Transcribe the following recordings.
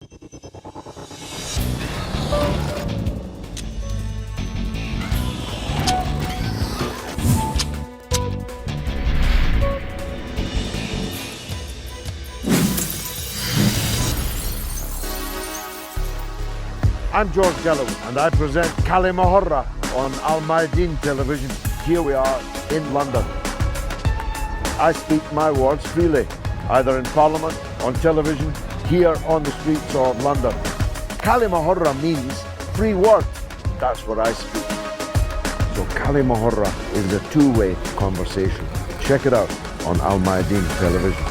I'm George Galloway, and I present Kalima Horra on Al Mayadeen television. Here we are in London. I speak my words freely, either in Parliament, on television, here on the streets of London. Kalima Horra means free word. That's what I speak. So Kalima Horra is a two-way conversation. Check it out on Al Mayadeen television.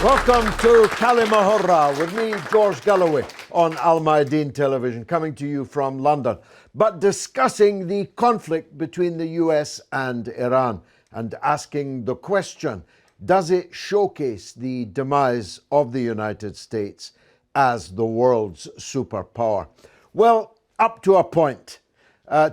Welcome to Kalima Horra with me, George Galloway, on Al Mayadeen television, coming to you from London, but discussing the conflict between the US and Iran and asking the question, does it showcase the demise of the United States as the world's superpower? Well, up to a point.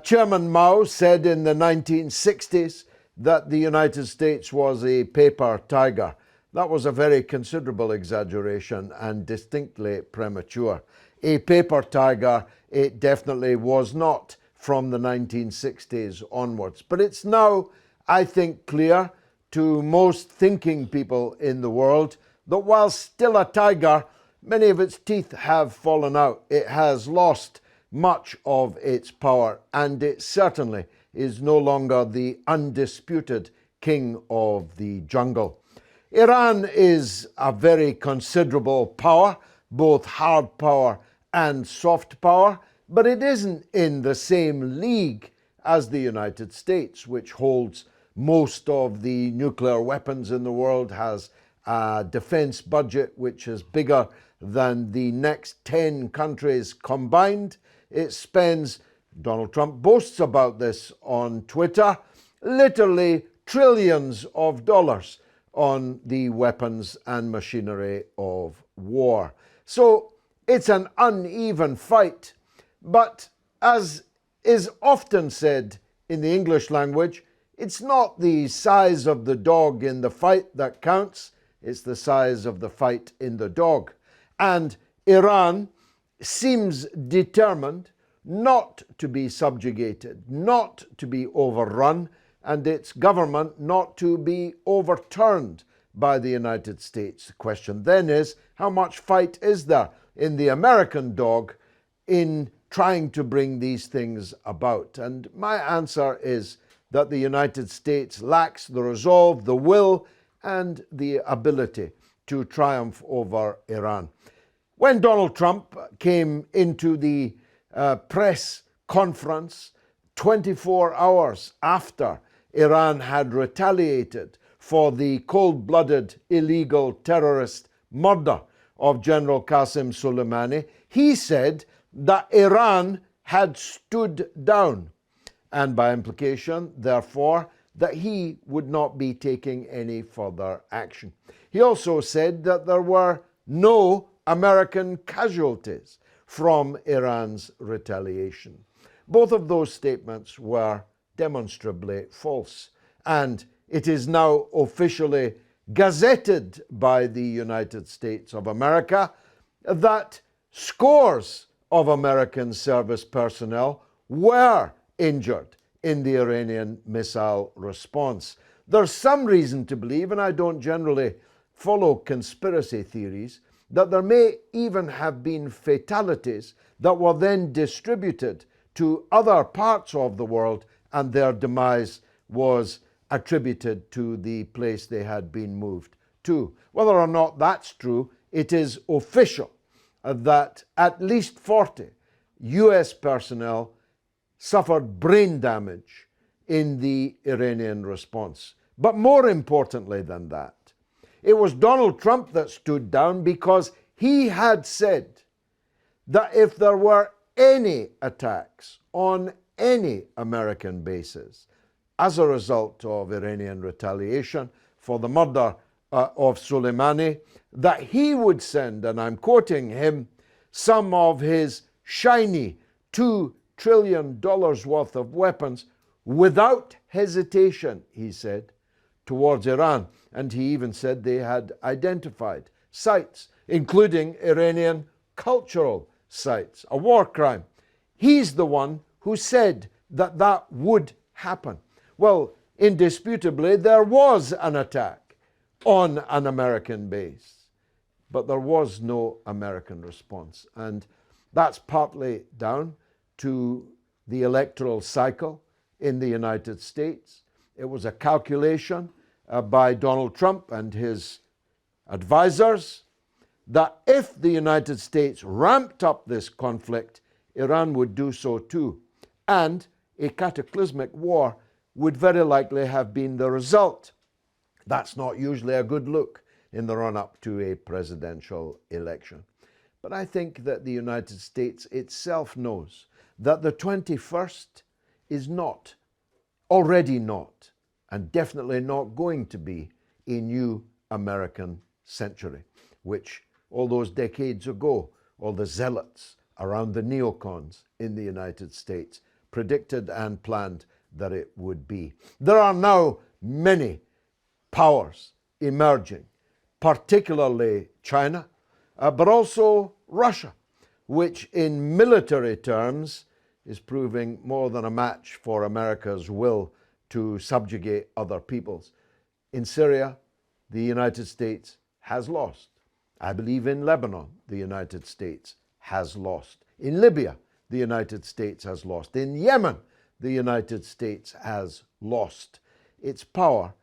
Chairman Mao said in the 1960s that the United States was a paper tiger. That was a very considerable exaggeration and distinctly premature. A paper tiger, it definitely was not from the 1960s onwards. But it's now, I think, clear to most thinking people in the world that while still a tiger, many of its teeth have fallen out. It has lost much of its power, and it certainly is no longer the undisputed king of the jungle. Iran is a very considerable power, both hard power and soft power, but it isn't in the same league as the United States, which holds most of the nuclear weapons in the world, has a defense budget which is bigger than the next 10 countries combined. It spends, Donald Trump boasts about this on Twitter, literally trillions of dollars on the weapons and machinery of war. So it's an uneven fight, but as is often said in the English language, it's not the size of the dog in the fight that counts, it's the size of the fight in the dog. And Iran seems determined not to be subjugated, not to be overrun, and its government not to be overturned by the United States. The question then is, how much fight is there in the American dog in trying to bring these things about? And my answer is that the United States lacks the resolve, the will, and the ability to triumph over Iran. When Donald Trump came into the press conference 24 hours after Iran had retaliated for the cold-blooded, illegal terrorist murder of General Qasem Soleimani, he said that Iran had stood down, and by implication, therefore, that he would not be taking any further action. He also said that there were no American casualties from Iran's retaliation. Both of those statements were demonstrably false, and it is now officially gazetted by the United States of America that scores of American service personnel were injured in the Iranian missile response. There's some reason to believe, and I don't generally follow conspiracy theories, that there may even have been fatalities that were then distributed to other parts of the world, and their demise was attributed to the place they had been moved to. Whether or not that's true, it is official that at least 40 US personnel suffered brain damage in the Iranian response. But more importantly than that, it was Donald Trump that stood down because he had said that if there were any attacks on any American bases as a result of Iranian retaliation for the murder of Soleimani, that he would send, and I'm quoting him, some of his shiny $2 trillion worth of weapons without hesitation, he said, towards Iran. And he even said they had identified sites including Iranian cultural sites, a war crime. He's the one who said that that would happen. Well, indisputably, there was an attack on an American base, but there was no American response. And that's partly down to the electoral cycle in the United States. It was a calculation by Donald Trump and his advisors that if the United States ramped up this conflict, Iran would do so too. And a cataclysmic war would very likely have been the result. That's not usually a good look in the run-up to a presidential election. But I think that the United States itself knows that the 21st is not, already not, and definitely not going to be a new American century, which all those decades ago, all the zealots around the neocons in the United States predicted and planned that it would be. There are now many powers emerging, particularly China, but also Russia, which in military terms is proving more than a match for America's will to subjugate other peoples. In Syria, the United States has lost. I believe in Lebanon, the United States has lost. In Libya, the United States has lost. In Yemen, the United States has lost its power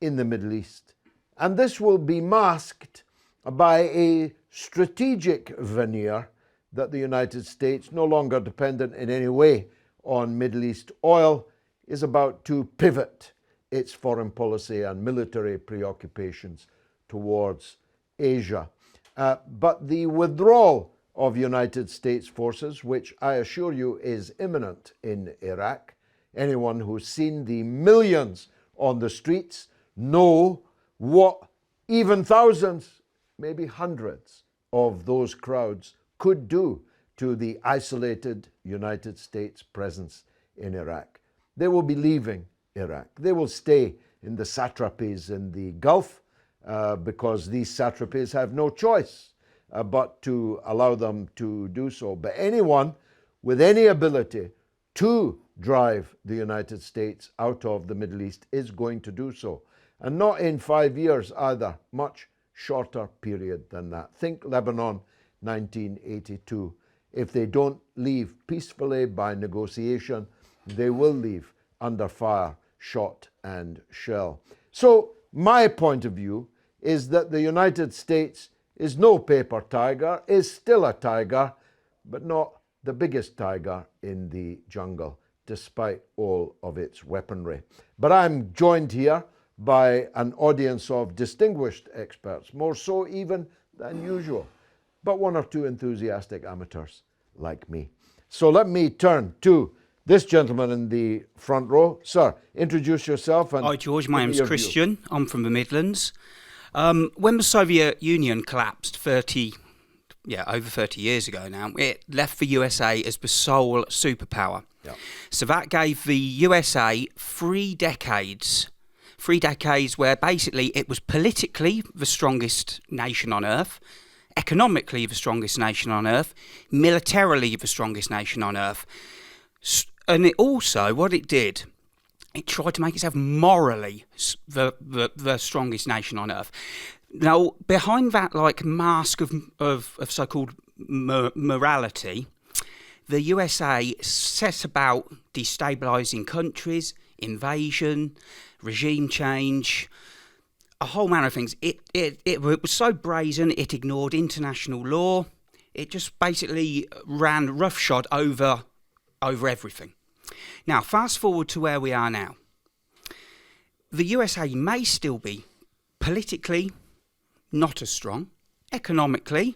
in the Middle East. And this will be masked by a strategic veneer that the United States, no longer dependent in any way on Middle East oil, is about to pivot its foreign policy and military preoccupations towards Asia. But the withdrawal of United States forces, which I assure you is imminent in Iraq, anyone who's seen the millions on the streets know what even thousands, maybe hundreds of those crowds could do to the isolated United States presence in Iraq. They will be leaving Iraq. They will stay in the satrapies in the Gulf because these satrapies have no choice but to allow them to do so. But anyone with any ability to drive the United States out of the Middle East is going to do so. And not in 5 years either, much shorter period than that. Think Lebanon, 1982. If they don't leave peacefully by negotiation, they will leave under fire, shot and shell. So my point of view is that the United States is no paper tiger, is still a tiger, but not the biggest tiger in the jungle, despite all of its weaponry. But I'm joined here by an audience of distinguished experts, more so even than usual, but one or two enthusiastic amateurs like me. So let me turn to this gentleman in the front row. Sir, introduce yourself. And hi, George. My name's Kristian. I'm from the Midlands. When the Soviet Union collapsed over 30 years ago now, it left the USA as the sole superpower. Yeah. So that gave the USA 3 decades where basically it was politically the strongest nation on earth, economically the strongest nation on earth, militarily the strongest nation on earth. And it also, what it did, it tried to make itself morally the strongest nation on earth. Now, behind that mask of so-called morality, the USA set about destabilising countries, invasion, regime change, a whole manner of things. It was so brazen, it ignored international law. It just basically ran roughshod over everything. Now, fast forward to where we are now. The USA may still be politically not as strong, economically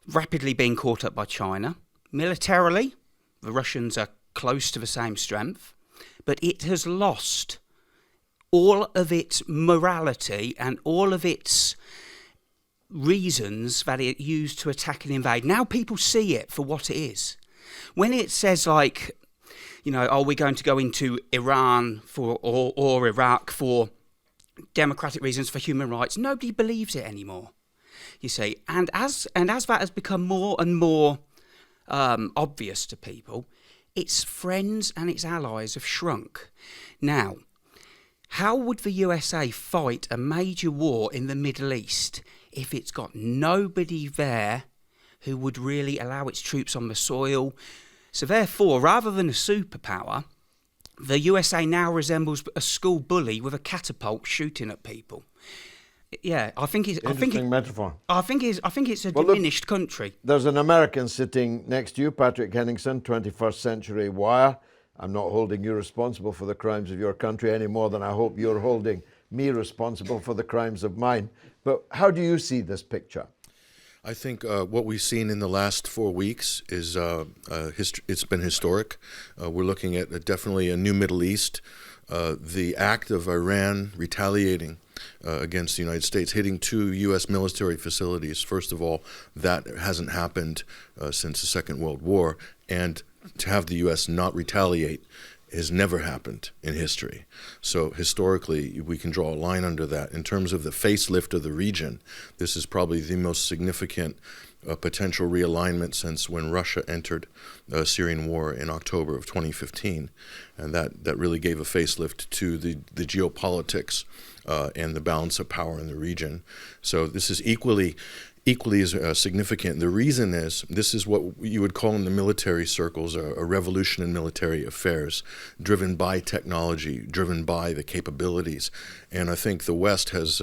rapidly being caught up by China, militarily the Russians are close to the same strength, but it has lost all of its morality and all of its reasons that it used to attack and invade. Now people see it for what it is. When it says are we going to go into Iran or Iraq for democratic reasons, for human rights, nobody believes it anymore. You see, and as that has become more and more obvious to people, its friends and its allies have shrunk. Now, how would the USA fight a major war in the Middle East if it's got nobody there who would really allow its troops on the soil? So therefore, rather than a superpower, the USA now resembles a school bully with a catapult shooting at people. Yeah, I think it's metaphor. I think it's a diminished country. There's an American sitting next to you, Patrick Henningson, 21st Century Wire. I'm not holding you responsible for the crimes of your country any more than I hope you're holding me responsible for the crimes of mine. But how do you see this picture? I think what we've seen in the last 4 weeks is it's been historic. We're looking at definitely a new Middle East. The act of Iran retaliating against the United States, hitting 2 U.S. military facilities. First of all, that hasn't happened since the Second World War, and to have the U.S. not retaliate has never happened in history. So historically, we can draw a line under that. In terms of the facelift of the region, this is probably the most significant potential realignment since when Russia entered the Syrian war in October of 2015. And that really gave a facelift to the geopolitics and the balance of power in the region. So this is equally as significant. The reason is this is what you would call in the military circles a revolution in military affairs, driven by technology, driven by the capabilities. And I think the West has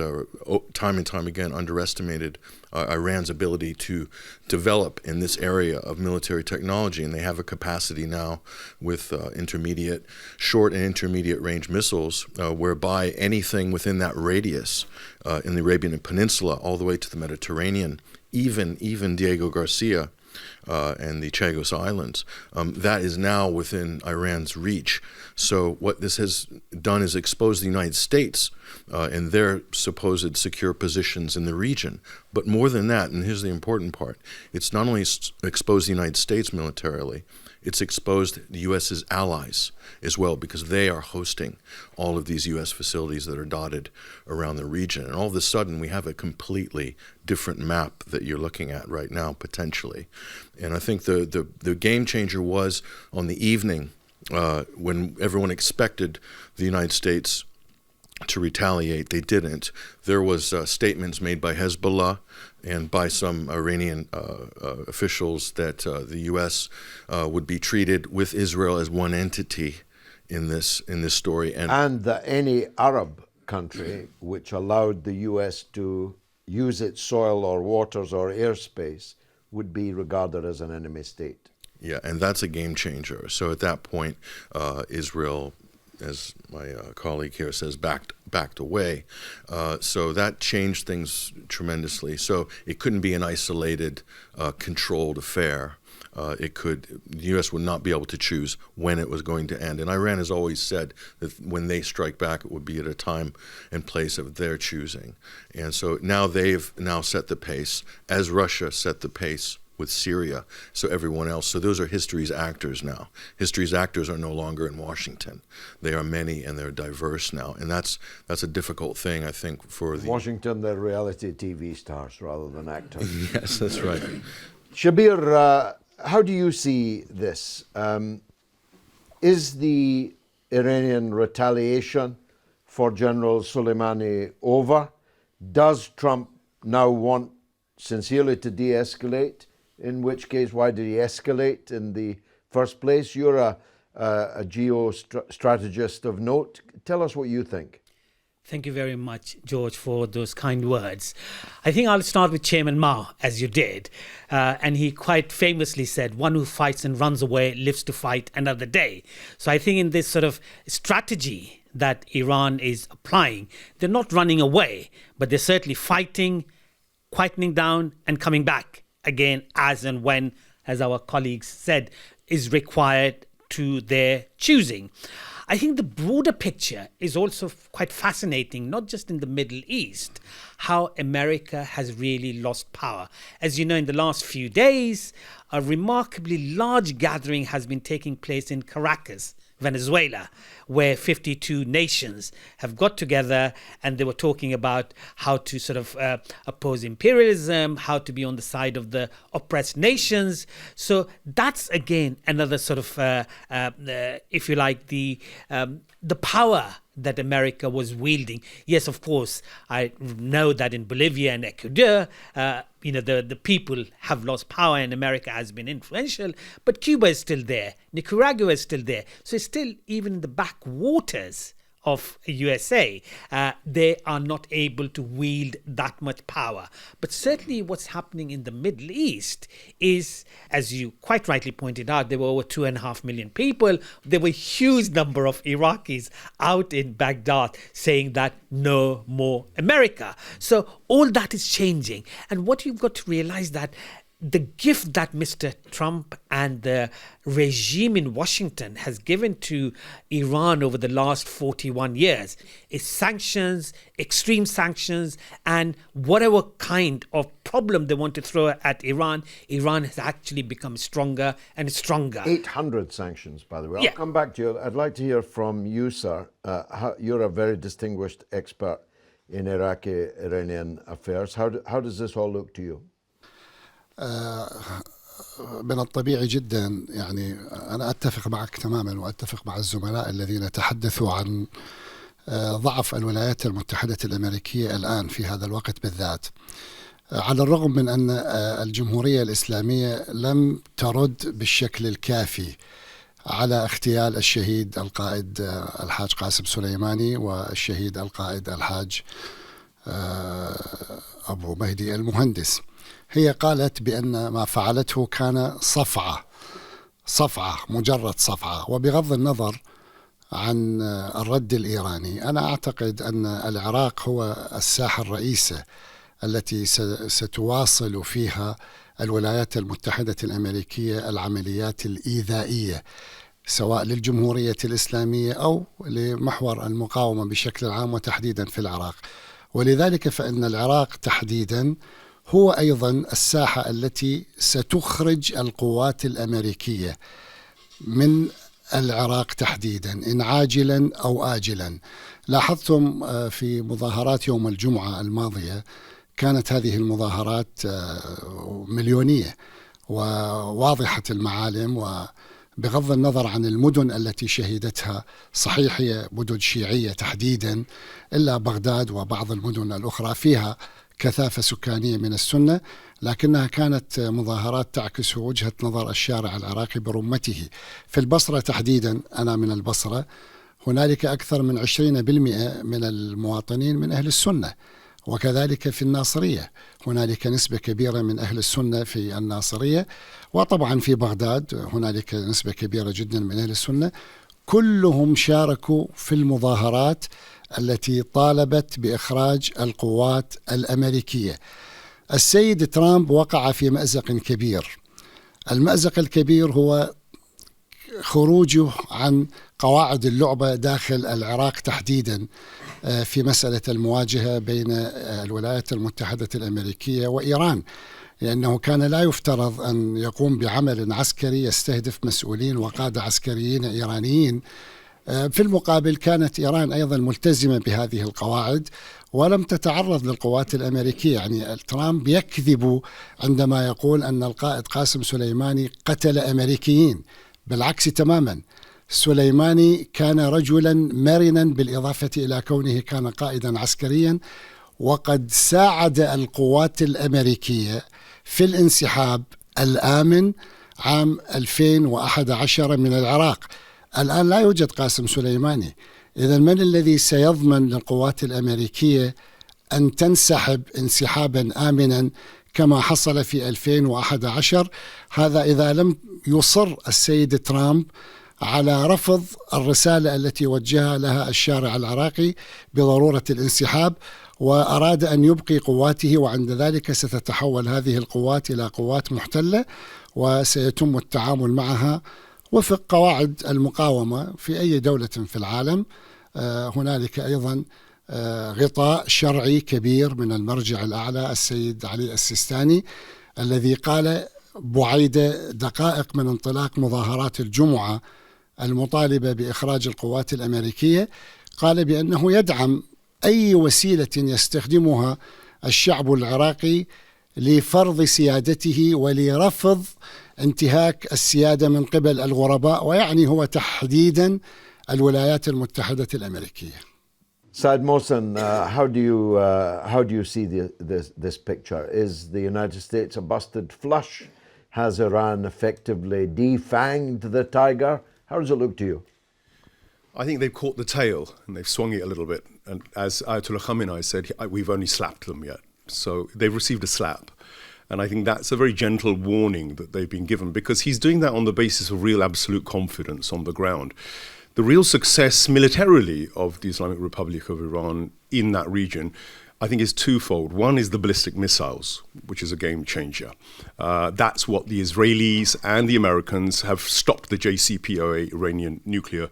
time and time again underestimated Iran's ability to develop in this area of military technology. And they have a capacity now with short and intermediate range missiles, whereby anything within that radius in the Arabian Peninsula all the way to the Mediterranean, even Diego Garcia and the Chagos Islands, that is now within Iran's reach. So what this has done is expose the United States and their supposed secure positions in the region. But more than that, and here's the important part, it's not only exposed the United States militarily, it's exposed the U.S.'s allies as well, because they are hosting all of these U.S. facilities that are dotted around the region. And all of a sudden, we have a completely different map that you're looking at right now, potentially. And I think the game changer was on the evening when everyone expected the United States to retaliate. They didn't. There was statements made by Hezbollah and by some Iranian officials that the U.S. Would be treated with Israel as one entity in this story, and that any Arab country which allowed the U.S. to use its soil or waters or airspace would be regarded as an enemy state. Yeah, and that's a game changer. So at that point, Israel, as my colleague here says, backed away. So that changed things tremendously. So it couldn't be an isolated, controlled affair. The U.S. would not be able to choose when it was going to end. And Iran has always said that when they strike back, it would be at a time and place of their choosing. And so now they've set the pace, as Russia set the pace with Syria, so everyone else. So those are history's actors now. History's actors are no longer in Washington. They are many and they're diverse now. And that's a difficult thing, I think, for the... Washington, they're reality TV stars rather than actors. Yes, that's right. Shabbir, how do you see this? Is the Iranian retaliation for General Soleimani over? Does Trump now want sincerely to de-escalate? In which case, why did he escalate in the first place? You're a geostrategist of note. Tell us what you think. Thank you very much, George, for those kind words. I think I'll start with Chairman Mao, as you did. And he quite famously said, one who fights and runs away lives to fight another day. So I think in this sort of strategy that Iran is applying, they're not running away, but they're certainly fighting, quietening down and coming back again as and when, as our colleagues said, is required to their choosing. I think the broader picture is also quite fascinating, not just in the Middle East, how America has really lost power. As you know, in the last few days, a remarkably large gathering has been taking place in Caracas, Venezuela, where 52 nations have got together and they were talking about how to sort of oppose imperialism, how to be on the side of the oppressed nations. So that's again another sort of, if you like, the power that America was wielding. Yes, of course, I know that in Bolivia and Ecuador, the people have lost power and America has been influential, but Cuba is still there. Nicaragua is still there. So it's still, even in the backwaters of USA, they are not able to wield that much power. But certainly what's happening in the Middle East is, as you quite rightly pointed out, there were over 2.5 million people. There were a huge number of Iraqis out in Baghdad saying that no more America. So all that is changing. And what you've got to realize that the gift that Mr. Trump and the regime in Washington has given to Iran over the last 41 years is sanctions, extreme sanctions, and whatever kind of problem they want to throw at Iran, Iran has actually become stronger and stronger. 800 sanctions, by the way. I'll come back to you. I'd like to hear from you, sir. You're a very distinguished expert in Iraqi-Iranian affairs. How does this all look to you? من الطبيعي جدا يعني أنا أتفق معك تماما وأتفق مع الزملاء الذين تحدثوا عن ضعف الولايات المتحدة الأمريكية الآن في هذا الوقت بالذات، على الرغم من أن الجمهورية الإسلامية لم ترد بالشكل الكافي على اغتيال الشهيد القائد الحاج قاسم سليماني والشهيد القائد الحاج أبو مهدي المهندس. هي قالت بأن ما فعلته كان صفعة مجرد صفعة. وبغض النظر عن الرد الإيراني، أنا أعتقد أن العراق هو الساحة الرئيسة التي ستواصل فيها الولايات المتحدة الأمريكية العمليات الإيذائية سواء للجمهورية الإسلامية أو لمحور المقاومة بشكل عام وتحديدا في العراق. ولذلك فإن العراق تحديدا هو أيضا الساحة التي ستخرج القوات الأمريكية من العراق تحديدا إن عاجلا أو آجلا. لاحظتم في مظاهرات يوم الجمعة الماضية كانت هذه المظاهرات مليونية وواضحة المعالم، وبغض النظر عن المدن التي شهدتها، صحيح هي مدن شيعية تحديدا إلا بغداد وبعض المدن الأخرى فيها كثافة سكانية من السنة، لكنها كانت مظاهرات تعكس وجهة نظر الشارع العراقي برمته. في البصرة تحديدا، أنا من البصرة، هنالك أكثر من 20% من المواطنين من أهل السنة، وكذلك في الناصرية هنالك نسبة كبيرة من أهل السنة في الناصرية، وطبعا في بغداد هنالك نسبة كبيرة جدا من أهل السنة. كلهم شاركوا في المظاهرات التي طالبت بإخراج القوات الأمريكية. السيد ترامب وقع في مأزق كبير. المأزق الكبير هو خروجه عن قواعد اللعبة داخل العراق تحديدا في مسألة المواجهة بين الولايات المتحدة الأمريكية وإيران، لأنه كان لا يفترض أن يقوم بعمل عسكري يستهدف مسؤولين وقادة عسكريين إيرانيين. في المقابل كانت إيران أيضا ملتزمة بهذه القواعد ولم تتعرض للقوات الأمريكية. يعني ترامب يكذب عندما يقول أن القائد قاسم سليماني قتل أمريكيين، بالعكس تماما. سليماني كان رجلا مرنا بالإضافة إلى كونه كان قائدا عسكريا، وقد ساعد القوات الأمريكية في الانسحاب الآمن عام 2011 من العراق. الآن لا يوجد قاسم سليماني، إذن من الذي سيضمن للقوات الأمريكية أن تنسحب انسحابا آمنا كما حصل في 2011؟ هذا إذا لم يصر السيد ترامب على رفض الرسالة التي وجهها لها الشارع العراقي بضرورة الانسحاب، وأراد أن يبقي قواته، وعند ذلك ستتحول هذه القوات إلى قوات محتلة وسيتم التعامل معها وفق قواعد المقاومة في أي دولة في العالم. هنالك أيضا غطاء شرعي كبير من المرجع الأعلى السيد علي السيستاني الذي قال بعيد دقائق من انطلاق مظاهرات الجمعة المطالبة بإخراج القوات الأمريكية، قال بأنه يدعم أي وسيلة يستخدمها الشعب العراقي لفرض سيادته ولرفض انتهاك السيادة من قبل الغرباء، ويعني هو تحديدا الولايات المتحدة الأمريكية. Said Mohsin, how do you see this picture? Is the United States a busted flush? Has Iran effectively defanged the tiger? How does it look to you? I think they've caught the tail and they've swung it a little bit. And as Ayatollah Khamenei said, we've only slapped them yet. So they've received a slap. And I think that's a very gentle warning that they've been given, because he's doing that on the basis of real absolute confidence on the ground. The real success militarily of the Islamic Republic of Iran in that region, I think, is twofold. One is the ballistic missiles, which is a game changer. That's what the Israelis and the Americans have stopped the JCPOA Iranian nuclear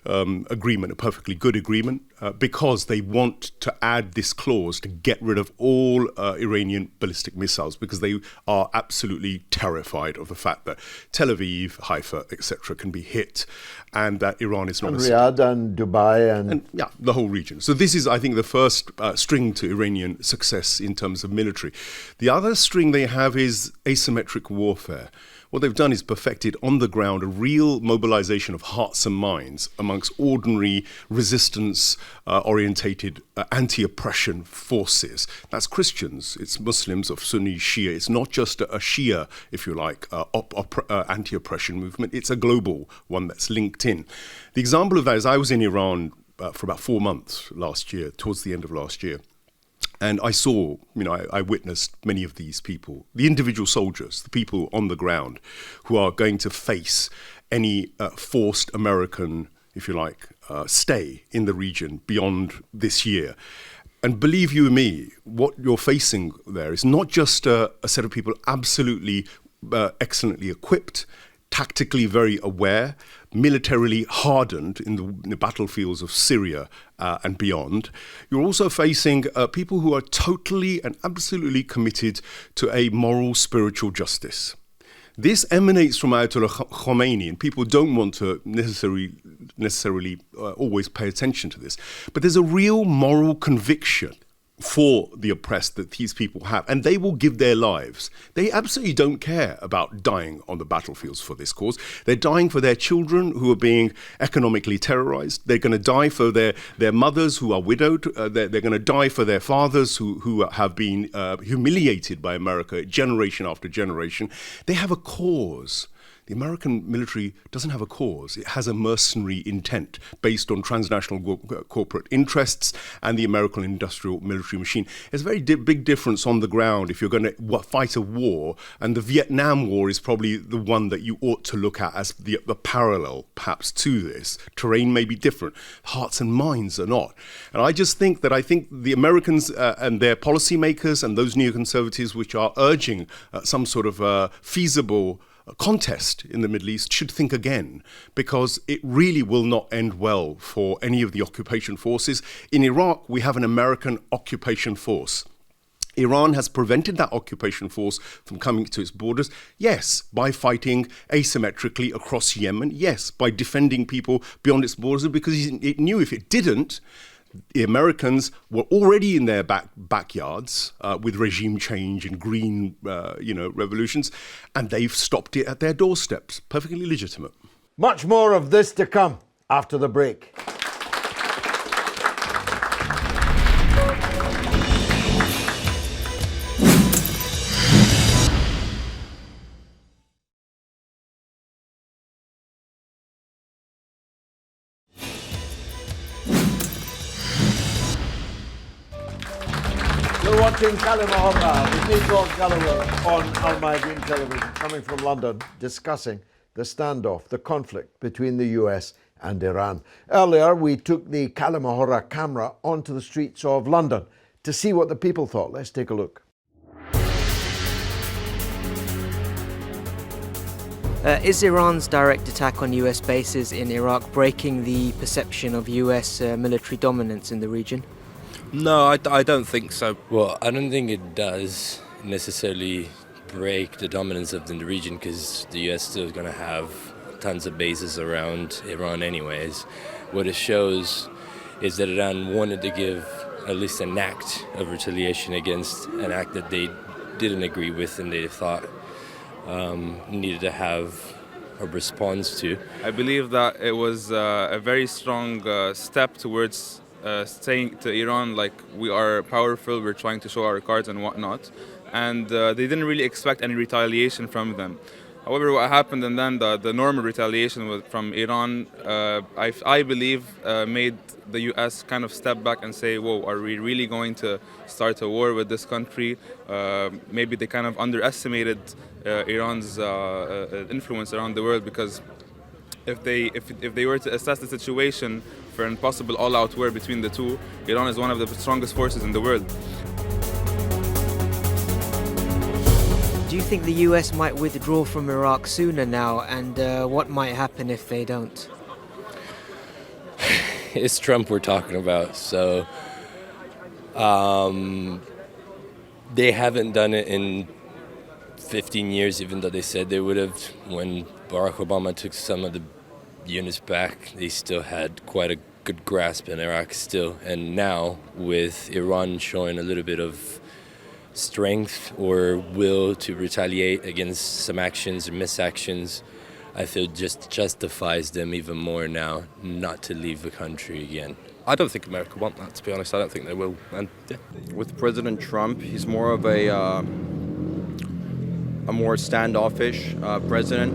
agreement, a perfectly good agreement, because they want to add this clause to get rid of all Iranian ballistic missiles, because they are absolutely terrified of the fact that Tel Aviv, Haifa, etc. can be hit, and that Iran is not and Riyadh and Dubai and yeah, the whole region. So this is, I think, the first string to Iranian success in terms of military. The other string they have is asymmetric warfare. What they've done is perfected on the ground a real mobilization of hearts and minds amongst ordinary resistance-orientated anti-oppression forces. That's Christians, it's Muslims of Sunni Shia. It's not just a Shia, if you like, anti-oppression movement. It's a global one that's linked in. The example of that is I was in Iran for about 4 months last year, towards the end of last year. And I saw, I witnessed many of these people, the individual soldiers, the people on the ground who are going to face any forced American, if you like, stay in the region beyond this year. And believe you me, what you're facing there is not just a set of people absolutely excellently equipped, tactically very aware, militarily hardened in the battlefields of Syria and beyond. You're also facing people who are totally and absolutely committed to a moral, spiritual justice. This emanates from Ayatollah Khomeini, and people don't want to necessarily always pay attention to this. But there's a real moral conviction for the oppressed that these people have, and they will give their lives. They absolutely don't care about dying on the battlefields for this cause. They're dying for their children who are being economically terrorized. They're going to die for their mothers who are widowed. They're going to die for their fathers who have been humiliated by America generation after generation. They have a cause. The American military doesn't have a cause. It has a mercenary intent based on transnational corporate interests and the American industrial military machine. There's a very big difference on the ground if you're going to fight a war, and the Vietnam War is probably the one that you ought to look at as the parallel, perhaps, to this. Terrain may be different. Hearts and minds are not. And I just think that the Americans and their policymakers and those neoconservatives which are urging some sort of feasible contest in the Middle East should think again, because it really will not end well for any of the occupation forces. In Iraq, we have an American occupation force. Iran has prevented that occupation force from coming to its borders, yes, by fighting asymmetrically across Yemen, yes, by defending people beyond its borders, because it knew if it didn't, the Americans were already in their backyards with regime change and green, revolutions, and they've stopped it at their doorsteps. Perfectly legitimate. much more of this to come after the break. You're watching Kalima Horra with me, George Galloway, on Al Mayadeen television, coming from London, discussing the standoff, the conflict between the US and Iran. Earlier, we took the Kalima Horra camera onto the streets of London to see what the people thought. Let's take a look. Is Iran's direct attack on US bases in Iraq breaking the perception of US military dominance in the region? No, I don't think so. Well, I don't think it does necessarily break the dominance of the region, because the US still is going to have tons of bases around Iran anyways. What it shows is that Iran wanted to give at least an act of retaliation against an act that they didn't agree with and they thought needed to have a response to. I believe that it was a very strong step towards saying to Iran, like, we are powerful, we're trying to show our cards and whatnot. And they didn't really expect any retaliation from them. However, what happened and then the normal retaliation from Iran, I believe, made the US kind of step back and say, whoa, are we really going to start a war with this country? Maybe they kind of underestimated Iran's influence around the world, because if they were to assess the situation for an possible all-out war between the two, Iran is one of the strongest forces in the world. Do you think the US might withdraw from Iraq sooner now, and what might happen if they don't? It's Trump we're talking about, so they haven't done it in 15 years, even though they said they would have. When Barack Obama took some of the units back, they still had quite a good grasp in Iraq still. And now, with Iran showing a little bit of strength or will to retaliate against some actions or misactions, I feel just justifies them even more now not to leave the country again. I don't think America want that, to be honest. I don't think they will. And with President Trump, he's more of a more standoffish president.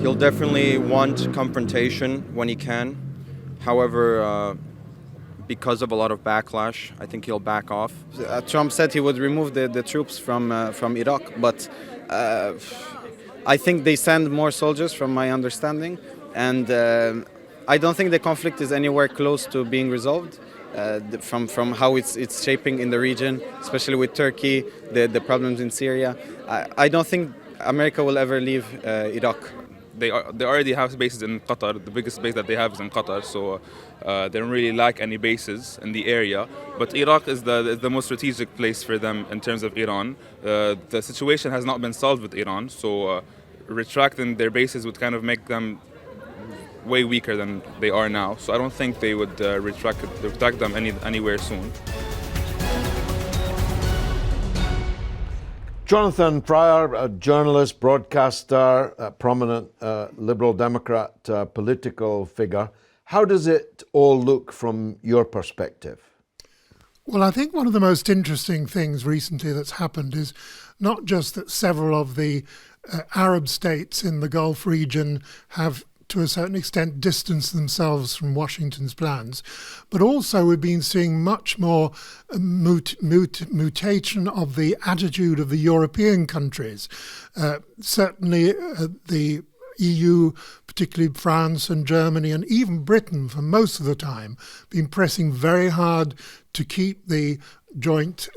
He'll definitely want confrontation when he can. However, because of a lot of backlash, I think he'll back off. Trump said he would remove the troops from Iraq, but I think they send more soldiers, from my understanding, and I don't think the conflict is anywhere close to being resolved. From how it's shaping in the region, especially with Turkey, the problems in Syria, I don't think America will ever leave Iraq. They already have bases in Qatar. The biggest base that they have is in Qatar, so they don't really lack any bases in the area. But Iraq is the most strategic place for them in terms of Iran. The situation has not been solved with Iran, so retracting their bases would kind of make them way weaker than they are now. So I don't think they would retract them anywhere soon. Johnatan Pryor, a journalist, broadcaster, a prominent Liberal Democrat political figure. How does it all look from your perspective? Well, I think one of the most interesting things recently that's happened is not just that several of the Arab states in the Gulf region have to a certain extent distanced themselves from Washington's plans, but also we've been seeing much more mutation of the attitude of the European countries. Certainly the EU, particularly France and Germany and even Britain for most of the time, been pressing very hard to keep the joint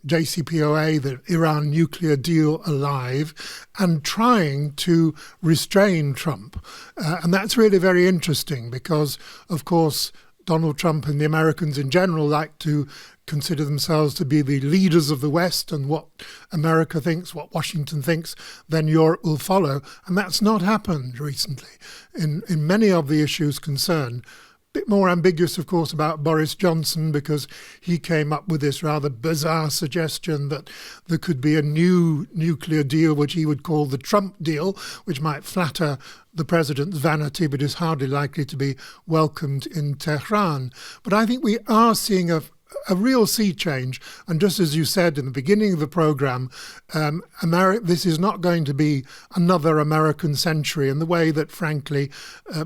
JCPOA, the Iran nuclear deal, alive, and trying to restrain Trump. And that's really very interesting because, of course, Donald Trump and the Americans in general like to consider themselves to be the leaders of the West, and what America thinks, what Washington thinks, then Europe will follow. And that's not happened recently in many of the issues concerned. Bit more ambiguous, of course, about Boris Johnson, because he came up with this rather bizarre suggestion that there could be a new nuclear deal, which he would call the Trump deal, which might flatter the president's vanity, but is hardly likely to be welcomed in Tehran. But I think we are seeing a real sea change. And just as you said in the beginning of the program, this is not going to be another American century in the way that, frankly,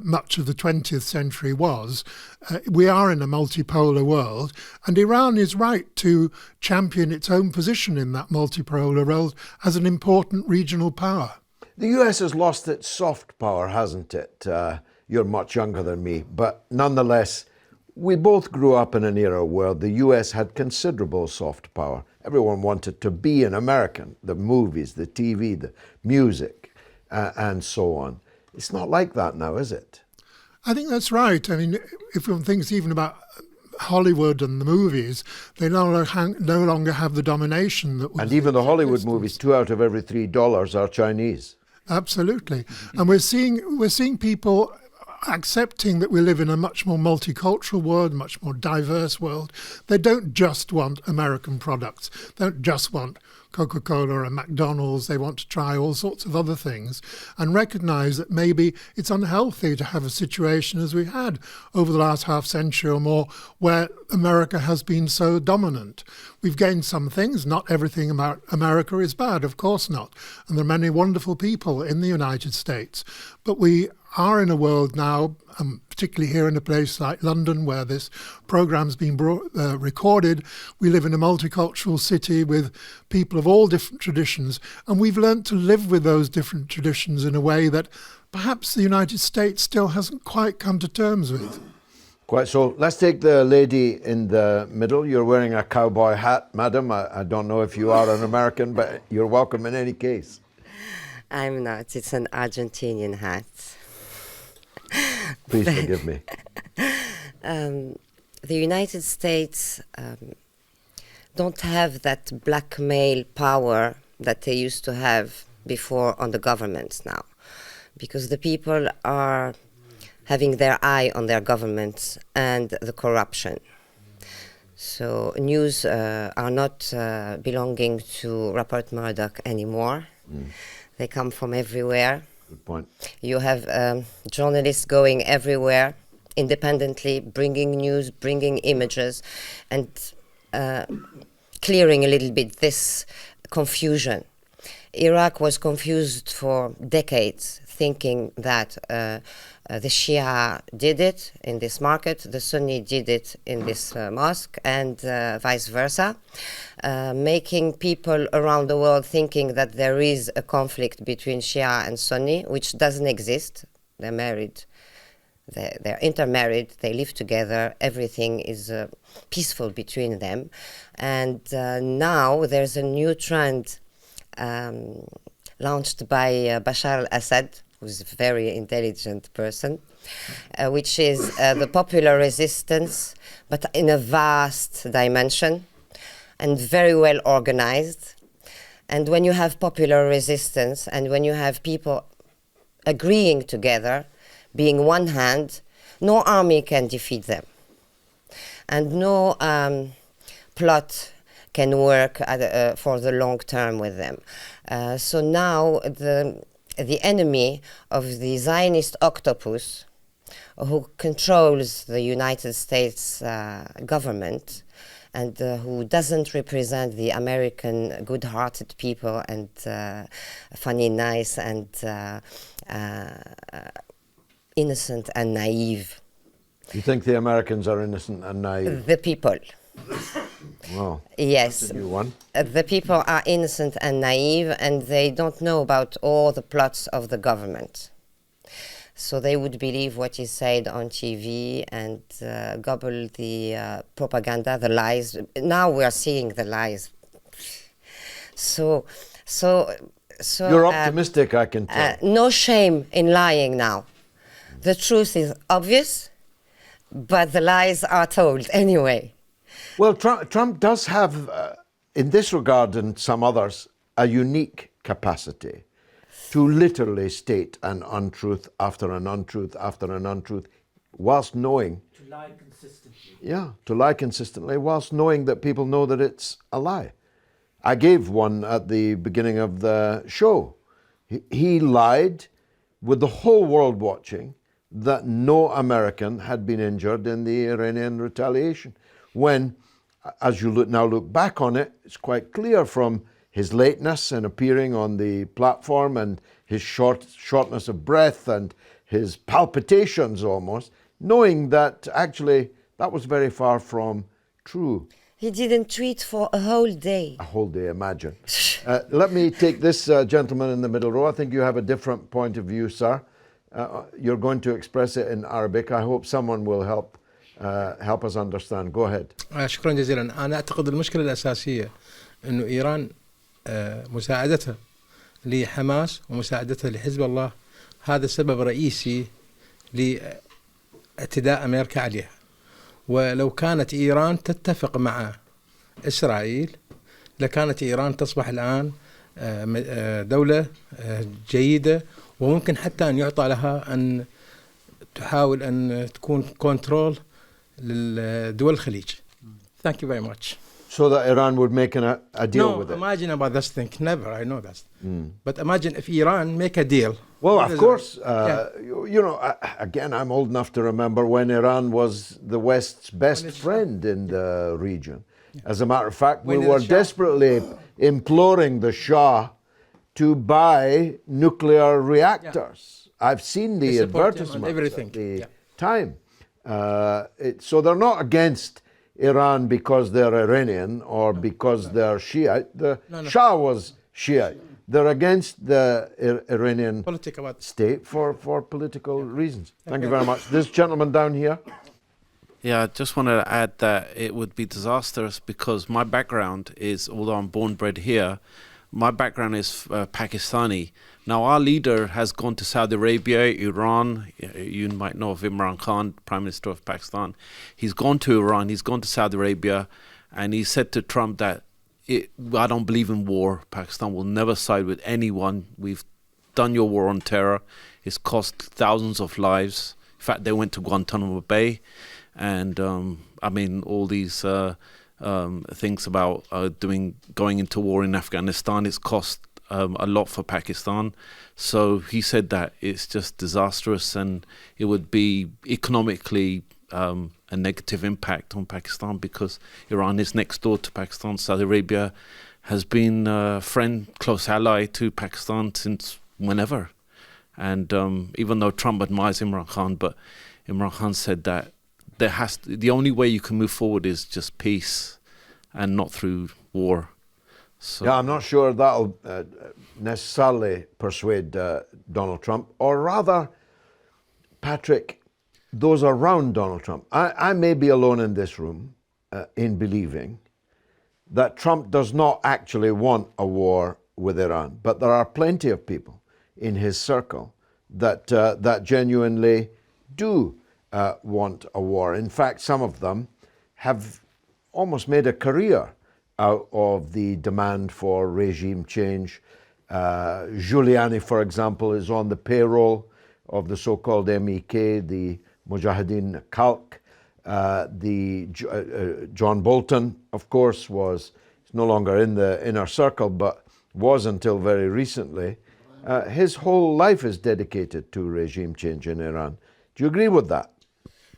much of the 20th century was. We are in a multipolar world, and Iran is right to champion its own position in that multipolar world as an important regional power. The US has lost its soft power, hasn't it? You're much younger than me, but nonetheless, we both grew up in an era where the US had considerable soft power. Everyone wanted to be an American, the movies, the TV, the music, and so on. It's not like that now, is it? I think that's right. I mean, if one thinks even about Hollywood and the movies, they no longer have the domination that was. And even the Hollywood movies, 2 out of every $3 are Chinese. Absolutely. And we're seeing people accepting that we live in a much more multicultural world, much more diverse world. They don't just want American products. They don't just want Coca-Cola and McDonald's. They want to try all sorts of other things and recognize that maybe it's unhealthy to have a situation as we had over the last half century or more where America has been so dominant. We've gained some things. Not everything about America is bad, of course not. And there are many wonderful people in the United States. But we are in a world now, particularly here in a place like London where this program's been recorded. We live in a multicultural city with people of all different traditions, and we've learnt to live with those different traditions in a way that perhaps the United States still hasn't quite come to terms with. Quite so. Let's take the lady in the middle. You're wearing a cowboy hat, madam. I don't know if you are an American, but you're welcome in any case. I'm not. It's an Argentinian hat. Please forgive me. The United States don't have that blackmail power that they used to have before on the governments now, because the people are having their eye on their governments and the corruption. So news are not belonging to Rupert Murdoch anymore. They come from everywhere. Good point. You have journalists going everywhere, independently, bringing news, bringing images, and clearing a little bit this confusion. Iraq was confused for decades, thinking that the Shia did it in this market, the Sunni did it in this mosque, and vice versa, making people around the world thinking that there is a conflict between Shia and Sunni, which doesn't exist. They're married, they're intermarried, they live together, everything is peaceful between them. And now there's a new trend launched by Bashar al-Assad, who's a very intelligent person, which is the popular resistance, but in a vast dimension and very well organized. And when you have popular resistance and when you have people agreeing together, being one hand, no army can defeat them. And no plot can work for the long term with them. So now the enemy of the Zionist octopus, who controls the United States government and who doesn't represent the American good-hearted people and funny, nice, and innocent and naive. You think the Americans are innocent and naive? The people. Wow. Yes. That's a new one. The people are innocent and naive, and they don't know about all the plots of the government. So they would believe what is said on TV and gobble the propaganda, the lies. Now we are seeing the lies. So you're optimistic, I can tell. No shame in lying now. The truth is obvious, but the lies are told anyway. Well, Trump does have, in this regard and some others, a unique capacity to literally state an untruth after an untruth after an untruth, whilst knowing... To lie consistently. Yeah, to lie consistently, whilst knowing that people know that it's a lie. I gave one at the beginning of the show. He lied with the whole world watching that no American had been injured in the Iranian retaliation, when, as you now look back on it, it's quite clear from his lateness in appearing on the platform and his shortness of breath and his palpitations almost, knowing that actually that was very far from true. He didn't tweet for a whole day. A whole day, imagine. Let me take this gentleman in the middle row. I think you have a different point of view, sir. You're going to express it in Arabic. I hope someone will help us understand. Go ahead. شكرا جزيلا. أنا أعتقد المشكلة الأساسية إنه إيران مساعدتها لحماس ومساعدتها لحزب الله هذا سبب رئيسي لاعتداء أمريكا عليها. ولو كانت إيران تتفق مع إسرائيل لكانت إيران تصبح الآن دولة جيدة وممكن حتى أن يعطى لها أن تحاول أن تكون كنترول للدول الخليج. Thank you very much. So that Iran would make a deal with it? No, imagine about this thing. Never, I know that. But imagine if Iran make a deal. Well, of course, you know, again, I'm old enough to remember when Iran was the West's best friend in the region. As a matter of fact, we were desperately imploring the Shah to buy nuclear reactors. I've seen the advertisements at the time. So they're not against Iran because they're Iranian or because they're Shiite. The Shah was Shiite. They're against the Iranian state for political reasons. Thank you very much. This gentleman down here. Yeah, I just wanted to add that it would be disastrous because my background is, although I'm born and bred here, my background is Pakistani. Now, our leader has gone to Saudi Arabia, Iran. You might know of Imran Khan, Prime Minister of Pakistan. He's gone to Iran, he's gone to Saudi Arabia, and he said to Trump that I don't believe in war. Pakistan will never side with anyone. We've done your war on terror. It's cost thousands of lives. In fact, they went to Guantanamo Bay. And, I mean, all these things about going into war in Afghanistan, it's cost a lot for Pakistan. So he said that it's just disastrous and it would be economically a negative impact on Pakistan because Iran is next door to Pakistan. Saudi Arabia has been a friend, close ally to Pakistan since whenever. And even though Trump admires Imran Khan, but Imran Khan said that the only way you can move forward is just peace and not through war. So yeah, I'm not sure that'll necessarily persuade Donald Trump, or rather, Patrick, those around Donald Trump. I may be alone in this room in believing that Trump does not actually want a war with Iran, but there are plenty of people in his circle that genuinely do want a war. In fact, some of them have almost made a career out of the demand for regime change. Giuliani, for example, is on the payroll of the so-called MEK, the Mujahideen Khalq. John Bolton, of course, is no longer in the inner circle, but was until very recently. His whole life is dedicated to regime change in Iran. Do you agree with that?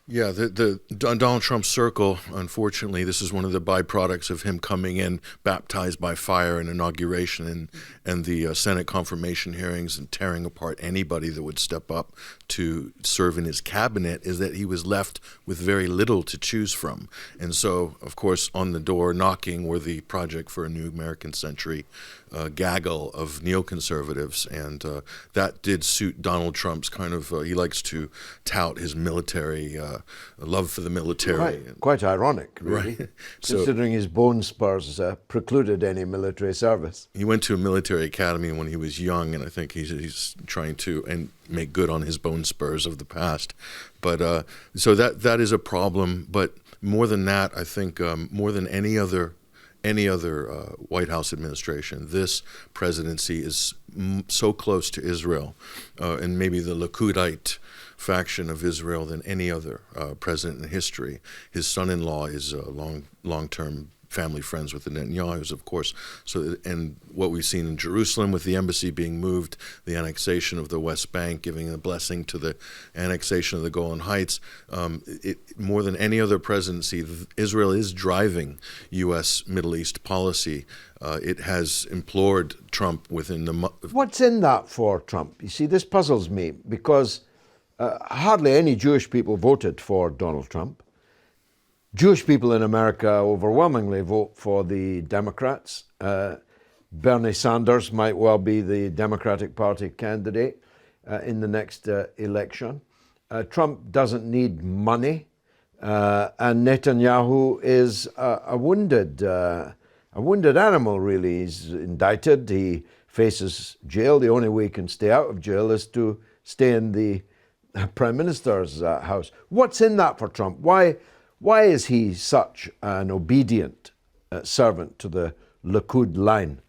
Yeah, the Donald Trump circle, unfortunately, this is one of the byproducts of him coming in baptized by fire in inauguration and the Senate confirmation hearings and tearing apart anybody that would step up to serve in his cabinet, is that he was left with very little to choose from. And so, of course, on the door knocking were the Project for a New American Century gaggle of neoconservatives, and that did suit Donald Trump's kind of, he likes to tout his military, love for the military. Quite ironic, really, right. Considering his bone spurs precluded any military service. He went to a military academy when he was young, and I think he's trying to make good on his bone spurs of the past. But so that is a problem. But more than that, I think more than any other White House administration, this presidency is so close to Israel and maybe the Likud faction of Israel than any other president in history. His son-in-law is long-term family friends with the Netanyahus, of course. So, and what we've seen in Jerusalem with the embassy being moved, the annexation of the West Bank, giving a blessing to the annexation of the Golan Heights, more than any other presidency, Israel is driving U.S. Middle East policy. It has implored Trump within the... What's in that for Trump? You see, this puzzles me because hardly any Jewish people voted for Donald Trump. Jewish people in America overwhelmingly vote for the Democrats. Bernie Sanders might well be the Democratic Party candidate in the next election. Trump doesn't need money, and Netanyahu is a wounded animal, really. He's indicted, he faces jail. The only way he can stay out of jail is to stay in the Prime Minister's house. What's in that for Trump? Why is he such an obedient servant to the Likud line?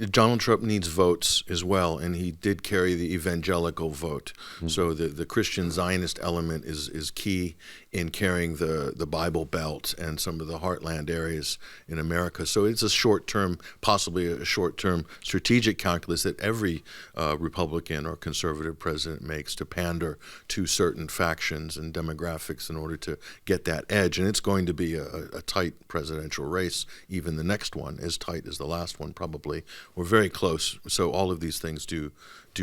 Donald Trump needs votes as well, and he did carry the evangelical vote. So the Christian Zionist element is key in carrying the Bible Belt and some of the heartland areas in America. So it's a short-term, possibly a short-term strategic calculus that every Republican or conservative president makes to pander to certain factions and demographics in order to get that edge. And it's going to be a tight presidential race, even the next one, as tight as the last one probably. We're very close, so all of these things do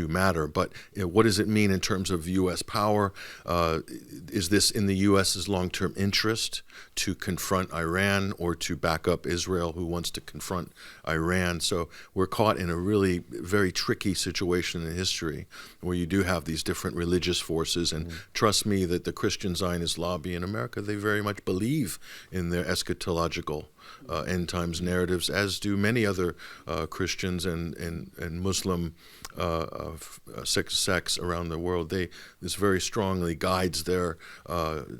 matter. But what does it mean in terms of U.S. power? Is this in the U.S.'s long-term interest to confront Iran or to back up Israel, who wants to confront Iran? So we're caught in a really very tricky situation in history where you do have these different religious forces. And trust me that the Christian Zionist lobby in America, they very much believe in their eschatological end times narratives, as do many other Christians and Muslim sects around the world. This very strongly guides their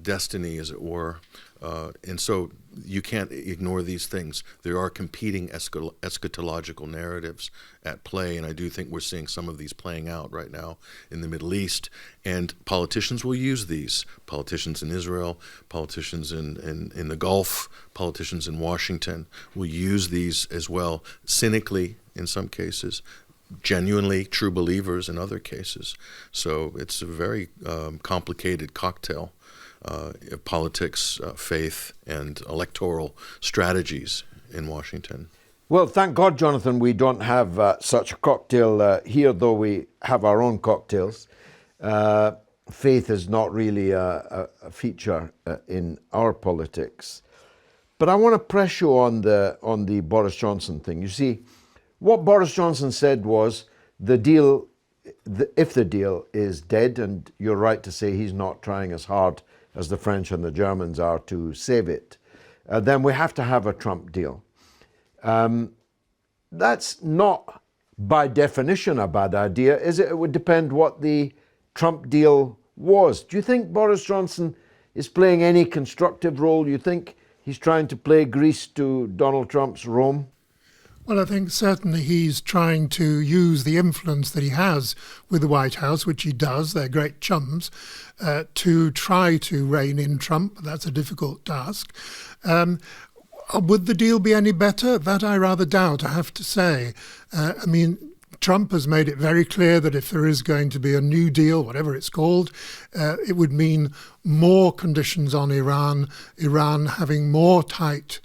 destiny, as it were. And so you can't ignore these things. There are competing eschatological narratives at play, and I do think we're seeing some of these playing out right now in the Middle East. And politicians will use these. Politicians in Israel, politicians in the Gulf, politicians in Washington will use these as well, cynically in some cases, genuinely true believers in other cases. So it's a very complicated cocktail of politics, faith, and electoral strategies in Washington. Well, thank God, Johnatan, we don't have such a cocktail here, though we have our own cocktails. Faith is not really a feature in our politics. But I want to press you on the Boris Johnson thing. You see, what Boris Johnson said was the deal, if the deal is dead, and you're right to say he's not trying as hard as the French and the Germans are to save it, then we have to have a Trump deal. That's not by definition a bad idea, is it? It would depend what the Trump deal was. Do you think Boris Johnson is playing any constructive role? Do you think he's trying to play Greece to Donald Trump's Rome? Well, I think certainly he's trying to use the influence that he has with the White House, which he does, they're great chums, to try to rein in Trump. That's a difficult task. Would the deal be any better? That I rather doubt, I have to say. I mean, Trump has made it very clear that if there is going to be a new deal, whatever it's called, it would mean more conditions on Iran, Iran having more tight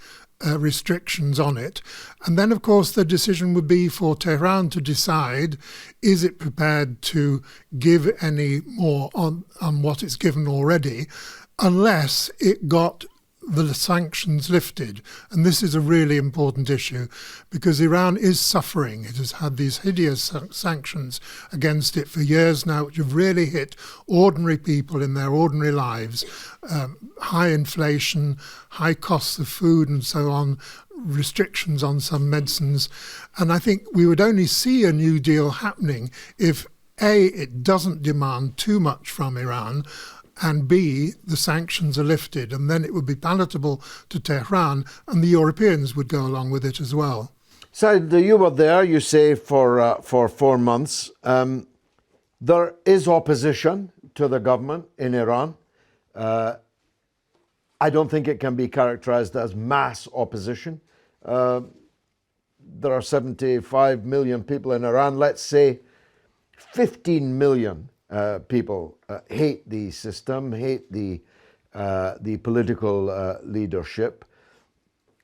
restrictions on it. And then, of course, the decision would be for Tehran to decide, is it prepared to give any more on what it's given already, unless it got the sanctions lifted. And this is a really important issue because Iran is suffering. It has had these hideous sanctions against it for years now, which have really hit ordinary people in their ordinary lives. High inflation, high costs of food and so on, restrictions on some medicines. And I think we would only see a new deal happening if A, it doesn't demand too much from Iran, and B, the sanctions are lifted, and then it would be palatable to Tehran, and the Europeans would go along with it as well. So you were there, you say, for 4 months. There is opposition to the government in Iran. I don't think it can be characterized as mass opposition. There are 75 million people in Iran. Let's say 15 million people hate the system, hate the political leadership,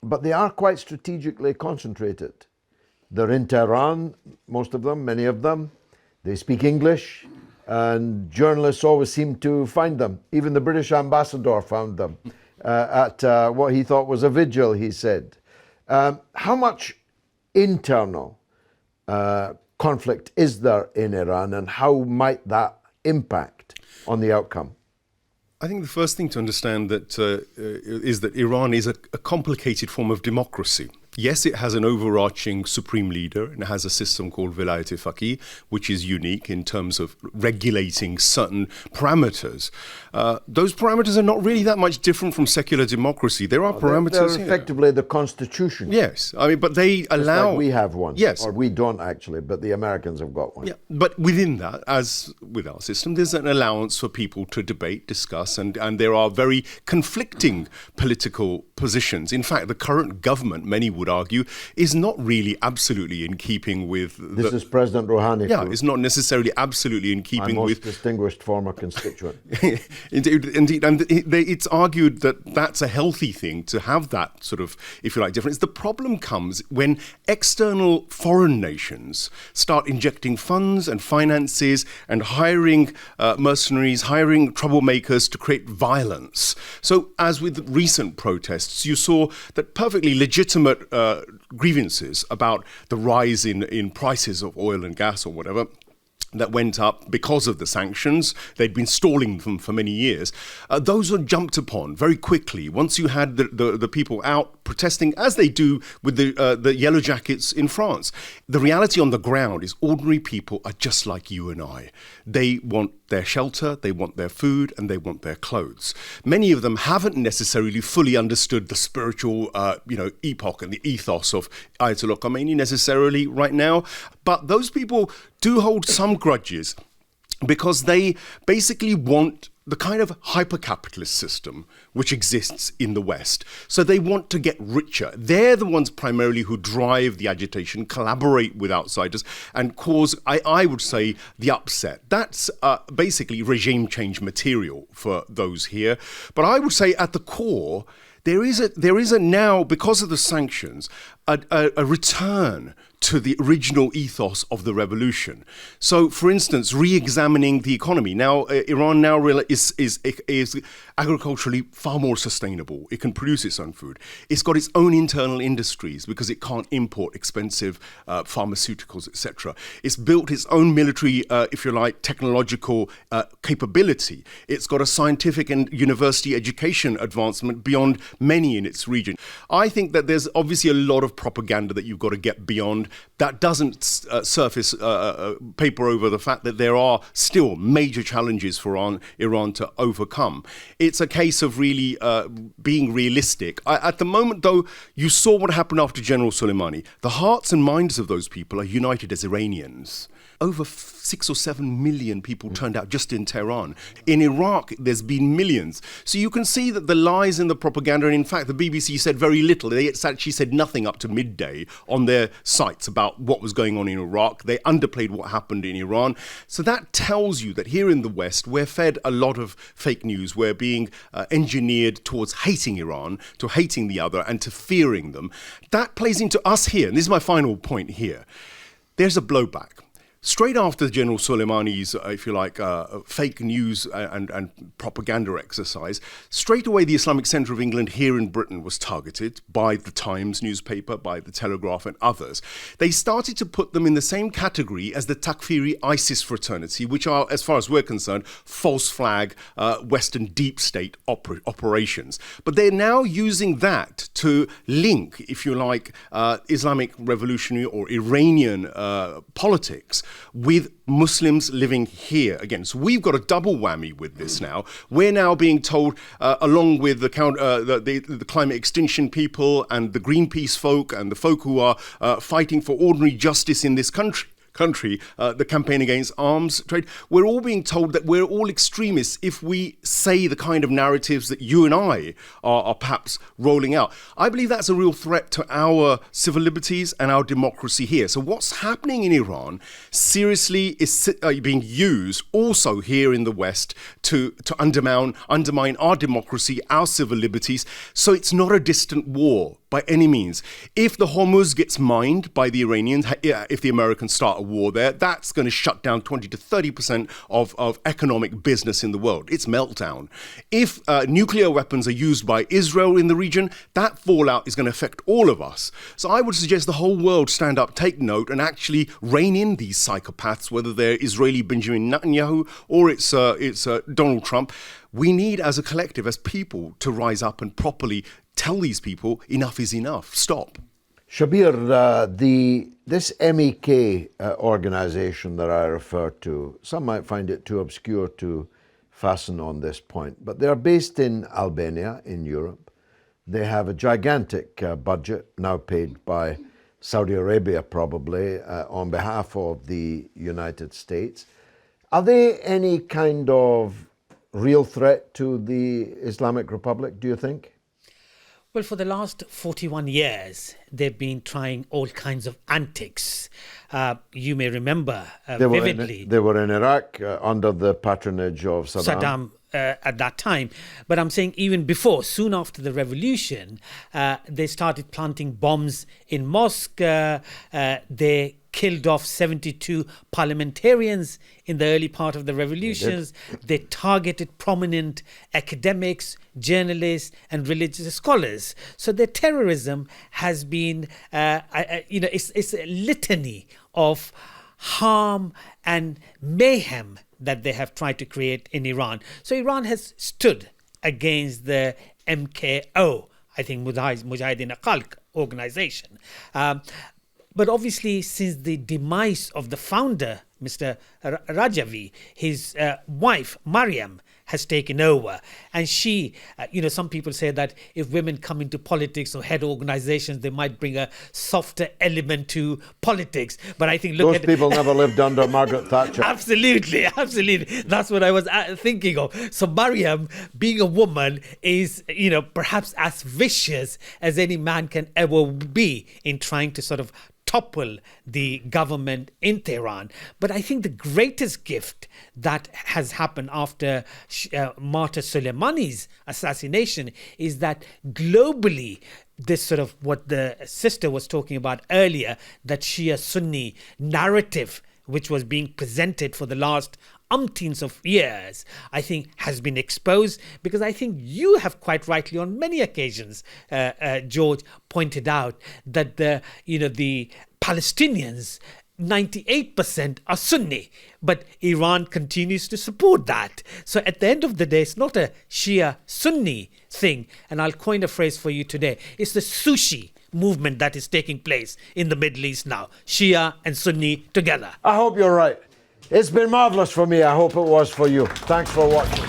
but they are quite strategically concentrated. They're in Tehran, most of them, many of them. They speak English, and journalists always seem to find them. Even the British ambassador found them at what he thought was a vigil, he said. How much internal conflict is there in Iran, and how might that impact on the outcome? I think the first thing to understand that is that Iran is a complicated form of democracy. Yes, it has an overarching supreme leader and it has a system called Vilayat-e-Faqih, which is unique in terms of regulating certain parameters. Those parameters are not really that much different from secular democracy. There are parameters. They're effectively the constitution. Yes, I mean, but they allow. Like we have one. Yes, or we don't actually, but the Americans have got one. Yeah, but within that, as with our system, there's an allowance for people to debate, discuss, and there are very conflicting political positions. In fact, the current government, many would argue, is not really absolutely in keeping with. This is President Rouhani. Yeah, it's not necessarily absolutely in keeping my most with. distinguished former constituent. Indeed, and it's argued that that's a healthy thing to have that sort of, if you like, difference. The problem comes when external foreign nations start injecting funds and finances and hiring mercenaries, hiring troublemakers to create violence. So, as with recent protests, you saw that perfectly legitimate grievances about the rise in prices of oil and gas or whatever that went up because of the sanctions. They'd been stalling them for many years. Those were jumped upon very quickly once you had the people out protesting, as they do with the Yellow Jackets in France. The reality on the ground is ordinary people are just like you and I. They want their shelter, they want their food, and they want their clothes. Many of them haven't necessarily fully understood the spiritual, epoch and the ethos of Ayatollah Khomeini necessarily right now. But those people do hold some grudges because they basically want the kind of hyper-capitalist system which exists in the West. So they want to get richer. They're the ones primarily who drive the agitation, collaborate with outsiders, and cause, I would say, the upset. That's basically regime change material for those here. But I would say at the core, there is a now, because of the sanctions, a return to the original ethos of the revolution. So, for instance, re-examining the economy. Now, Iran now is agriculturally far more sustainable. It can produce its own food. It's got its own internal industries because it can't import expensive pharmaceuticals, etc. It's built its own military, if you like, technological capability. It's got a scientific and university education advancement beyond many in its region. I think that there's obviously a lot of propaganda that you've got to get beyond. That doesn't surface paper over the fact that there are still major challenges for Iran to overcome. It's a case of really being realistic. At the moment, though, you saw what happened after General Soleimani. The hearts and minds of those people are united as Iranians. Over 6 or 7 million people turned out just in Tehran. In Iraq, there's been millions. So you can see that the lies and the propaganda, and in fact, the BBC said very little. They actually said nothing up to midday on their sites about what was going on in Iraq. They underplayed what happened in Iran. So that tells you that here in the West, we're fed a lot of fake news. We're being engineered towards hating Iran, to hating the other, and to fearing them. That plays into us here. And this is my final point here. There's a blowback. Straight after General Soleimani's, if you like, fake news and propaganda exercise, straight away the Islamic Centre of England here in Britain was targeted by the Times newspaper, by the Telegraph and others. They started to put them in the same category as the Takfiri ISIS fraternity, which are, as far as we're concerned, false flag, Western deep state operations. But they're now using that to link, if you like, Islamic revolutionary or Iranian politics with Muslims living here again. So we've got a double whammy with this now. We're now being told, along with the climate extinction people and the Greenpeace folk and the folk who are fighting for ordinary justice in this country, the campaign against arms trade, we're all being told that we're all extremists if we say the kind of narratives that you and I are perhaps rolling out. I believe that's a real threat to our civil liberties and our democracy here. So what's happening in Iran seriously is being used also here in the West to undermine our democracy, our civil liberties. So it's not a distant war by any means. If the Hormuz gets mined by the Iranians, if the Americans start a war there, that's going to shut down 20 to 30% of economic business in the world. It's meltdown. If nuclear weapons are used by Israel in the region, that fallout is going to affect all of us. So I would suggest the whole world stand up, take note, and actually rein in these psychopaths, whether they're Israeli Benjamin Netanyahu or it's Donald Trump. We need, as a collective, as people, to rise up and properly tell these people enough is enough. Stop. Shabbir, this MEK organization that I referred to, some might find it too obscure to fasten on this point, but they're based in Albania, in Europe. They have a gigantic budget, now paid by Saudi Arabia probably, on behalf of the United States. Are they any kind of real threat to the Islamic Republic, do you think? Well, for the last 41 years, they've been trying all kinds of antics. You may remember vividly. They were in Iraq under the patronage of Saddam. At that time. But I'm saying even before, soon after the revolution, they started planting bombs in mosques. They killed off 72 parliamentarians in the early part of the revolutions. They targeted prominent academics, journalists, and religious scholars. So their terrorism has been, it's a litany of harm and mayhem that they have tried to create in Iran. So Iran has stood against the MKO, I think Mujahideen Khalq organization. But obviously, since the demise of the founder, Mr. Razvi, his wife, Mariam, has taken over. And she, some people say that if women come into politics or head organizations, they might bring a softer element to politics. But I think, those people never lived under Margaret Thatcher. Absolutely. That's what I was thinking of. So Mariam, being a woman, is, perhaps as vicious as any man can ever be in trying to sort of topple the government in Tehran. But I think the greatest gift that has happened after Martyr Soleimani's assassination is that globally, this sort of what the sister was talking about earlier, that Shia-Sunni narrative, which was being presented for the last umpteens of years, I think has been exposed, because I think you have quite rightly on many occasions, George, pointed out that the Palestinians, 98% are Sunni, but Iran continues to support that. So at the end of the day, it's not a Shia-Sunni thing, and I'll coin a phrase for you today. It's the sushi movement that is taking place in the Middle East now, Shia and Sunni together. I hope you're right. It's been marvelous for me. I hope it was for you. Thanks for watching.